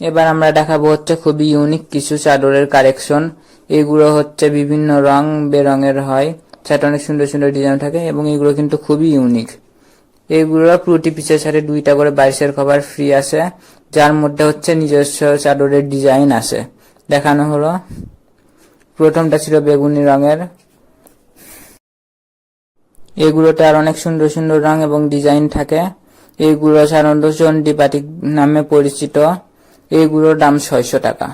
এবার আমরা দেখাবো হচ্ছে খুবই ইউনিক কিছু চাদরের কালেকশন। এগুলো হচ্ছে বিভিন্ন রং বেরঙের হয়, সেটা অনেক সুন্দর সুন্দর ডিজাইন থাকে এবং এগুলো কিন্তু খুবই ইউনিক। এগুলো প্রতি পিসের সাথে 2টা করে 22-এর কভার ফ্রি আছে, যার মধ্যে হচ্ছে নিজস্ব চাদরের ডিজাইন আছে। দেখানো হলো, প্রথমটা ছিল বেগুনি রঙের। এগুলোতে আর অনেক সুন্দর সুন্দর রং এবং ডিজাইন থাকে। এগুলো সাধারণত চণ্ডী বাটিক নামে পরিচিত। এগুলোর দাম 600 টাকা।